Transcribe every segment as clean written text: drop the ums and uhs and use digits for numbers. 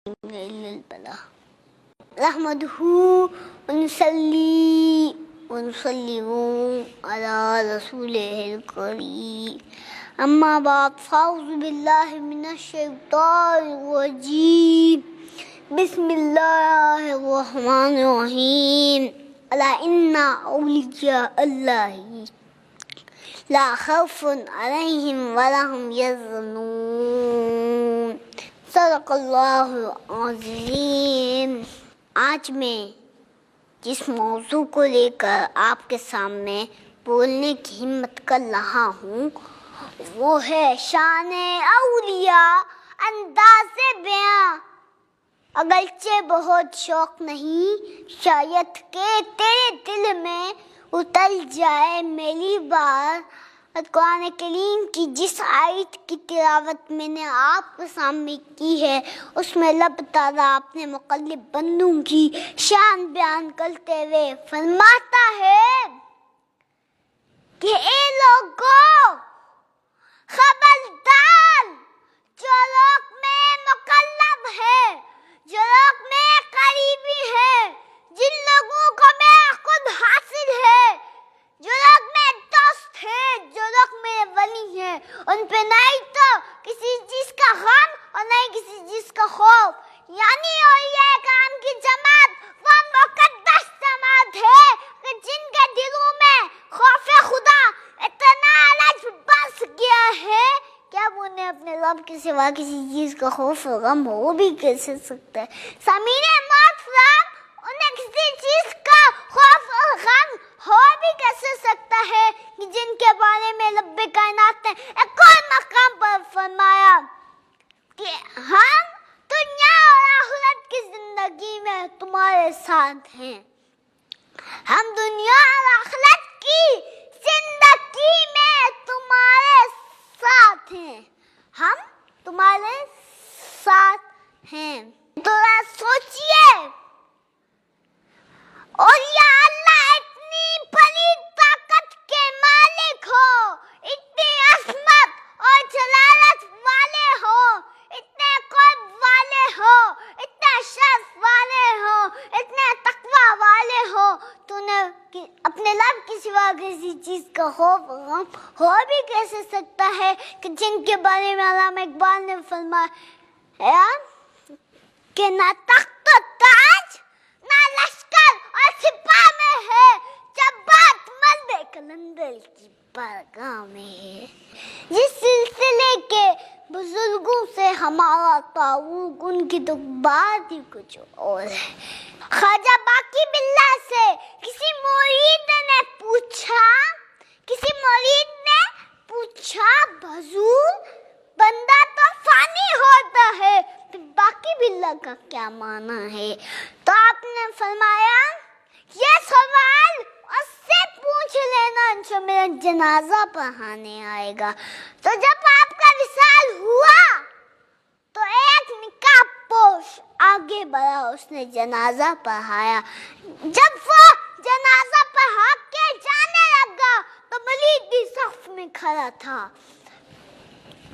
إلا البلاء نحمده ونصلي ونسلم على رسوله الكريم أما بعد فأعوذ بالله من الشيطان الرجيم بسم الله الرحمن الرحيم ألا إن أولياء الله لا خوف عليهم ولا هم يحزنون صدق اللہ العظیم۔ آج میں جس موضوع کو لے کر آپ کے سامنے بولنے کی ہمت کر رہا ہوں وہ ہے شان اولیاء انداز بیاں۔ اگرچہ بہت شوق نہیں شاید کہ تیرے دل میں اتر جائے میری بات۔ قرآن کریم کی جس آیت کی تلاوت میں نے آپ کے سامنے کی ہے اس میں رب تعالیٰ اپنے مقرب بندوں کی شان بیان کرتے ہوئے فرماتا ہے کہ اے لوگوں خبردار، جو لوگ میں مقرب ہے، جو لوگ میں قریبی ہے، جن لوگوں کو میں خود حاصل ہے، جو لوگ میں دوست ہیں، جو لوگ میرے ولی ہیں، ان پہ نہیں تو کسی چیز کا غم اور نہیں کسی چیز کا خوف۔ یعنی اولیاء کرام کی جماعت وہ مقدس جماعت ہے کہ جن کے دلوں میں خوف خدا اتنا الگ بس گیا ہے کہ اب انہیں اپنے رب کے سوا کسی چیز کا خوف و غم ہو بھی کیسے سکتا ہے۔ سامعین محترم، انہیں کسی چیز کا خوف اور غم ہو بھی کیسے سکتا ہے کہ جن کے بارے میں رب کائنات نے ایک اور مقام پر فرمایا کہ ہم دنیا اور آخرت کی زندگی میں تمہارے ساتھ ہیں۔ ہم دنیا اور آخرت کی زندگی میں تمہارے ساتھ ہیں، ہم تمہارے ساتھ ہیں۔ ذرا سوچئے، اور یا اللہ اتنی بڑی طاقت کے مالک ہو، اتنی عظمت اور جلالت والے ہو، اتنے قرب والے ہو، اتنے شرف والے ہو، اتنے تقوی والے ہو، تو نے اپنے رب کے سوا کسی چیز کا خوف غم ہو بھی کیسے سکتا ہے کہ جن کے بارے میں علامہ اقبال نے فرمایا کہ نہ تخت و تاج نہ لشکر اور سپاہ میں ہے، جب بات مرد کلندر کی بارگاہ میں ہے۔ جس سلسلے کے بزرگوں سے ہمارا تعلق، ان کی تو بات ہی کچھ اور ہے۔ خواجہ باقی باللہ سے کسی مرید نے پوچھا حضور بندہ تو فانی ہوتا ہے، تو باقی باللہ کا کیا معنی ہے؟ تو آپ نے فرمایا یہ سوال اس سے پوچھ لینا جو میرا جنازہ پڑھانے آئے گا۔ تو جب آپ کا وصال ہوا تو ایک نقاب پوش آگے بڑھا، اس نے جنازہ پڑھایا۔ جب وہ جنازہ پڑھا کے جانے لگا تو مرید بھی صف میں کھڑا تھا۔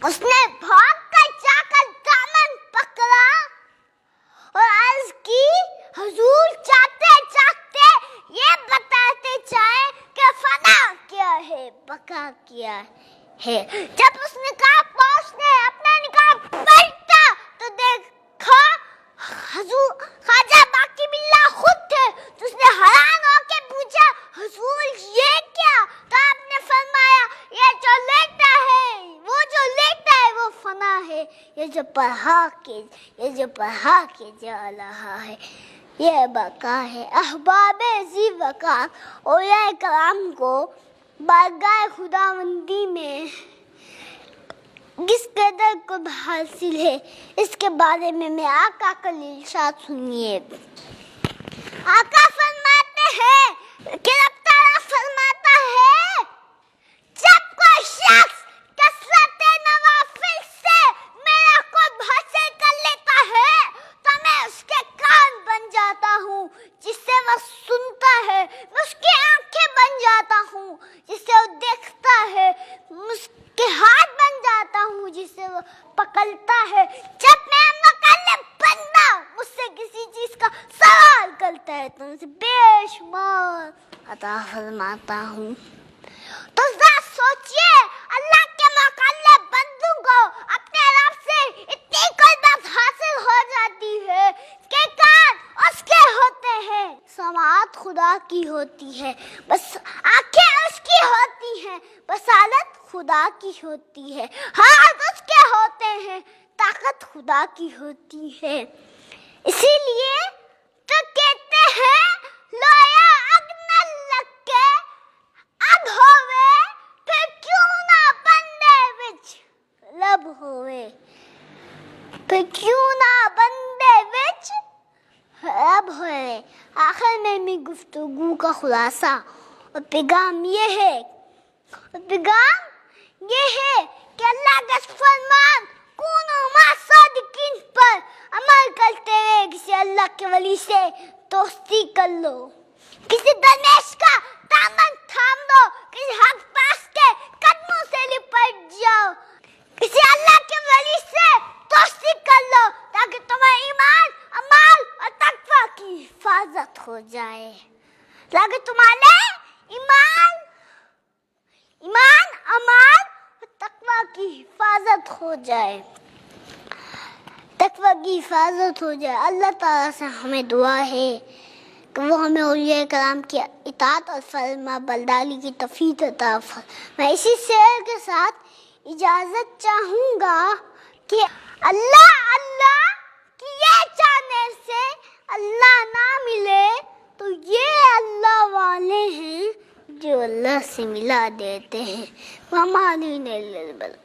اس نے بھاگ کر جا کر دامن پکڑا اور عرض کی حضور چاہتے چاہتے یہ بتاتے چاہیں کہ فنا کیا ہے بقا کیا ہے۔ جب اس نقاب پوش نے اپنا نقاب پلٹا تو دیکھا حضور خواجہ باقی باللہ خود تھے، تو اس نے حیران ہو کے پوچھا حضور یہ کیا؟ تو آپ نے فرمایا یہ جو لیتا ہے وہ فنا ہے، یہ جو پڑھا کے جا رہا ہے یہ بقا ہے۔ احباب ذی وقار اولیاء کرام کو بارگاہ خداوندی میں کس قدر قرب حاصل ہے اس کے بارے میں آقا کا ارشاد سنیے۔ آقا فرماتے ہیں کہ رب تعالیٰ فرماتا ہے جب کوئی شخص کثرت نوافل سے میرا قرب حاصل کر لیتا ہے تو میں اس کے کان بن جاتا ہوں جس سے وہ سنتا ہے، میں اس کی آنکھیں بن جاتا ہوں جس سے وہ دیکھتا ہے، میں اس کے ہاتھ بن جاتا ہوں جس سے وہ پکڑتا ہے۔ جب میں مقلب بندہ میں تم سے بے شمار عطا فرماتا ہوں. تو ذرا سوچئے اللہ کے مقلب بندوں کو اپنے رب سے اتنی قربت حاصل ہو جاتی ہے کہ کان اس کے ہوتے ہیں، سماعت خدا کی ہوتی ہے، بس آنکھیں اس کی ہوتی ہیں، بصارت خدا کی ہوتی ہے، ہاتھ اس کے ہوتے ہیں، طاقت خدا کی ہوتی ہے. اسی لیے تو کہتے ہیں لویا اگن لگے اب ہوئے پھر کیوں نہ بندے وچ لب ہوئے، پھر کیوں نہ بندے وچ رب ہوئے. آخر میں میری گفتگو کا خلاصہ اور پیغام یہ ہے کہ اللہ کا فرمان کونوا مع صادقین پر عمل کرتے ہوئے کسی اللہ کے ولی سے دوستی کر لو، کسی درویش کا دامن تھام لو، کسی حق پاس کے قدموں سے لپٹ جاؤ، کسی اللہ کے ولی سے دوستی کر لو تاکہ تمہارا ایمان، عمال اور تقوی کی حفاظت ہو جائے، تاکہ تمہارے ایمان، عمال اور تقوی کی حفاظت ہو جائے، تقوی کی حفاظت ہو جائے. اللہ تعالیٰ سے ہمیں دعا ہے کہ وہ ہمیں اولیاء کرام کی اطاعت اور فرما برداری کی توفیق عطا فرمائے. میں اسی شعر کے ساتھ اجازت چاہوں گا کہ اللہ کی یہ چاہنے سے اللہ نہ ملے تو یہ اللہ والے ہیں جو اللہ سے ملا دیتے ہیں. وما علینا الا البلاغ.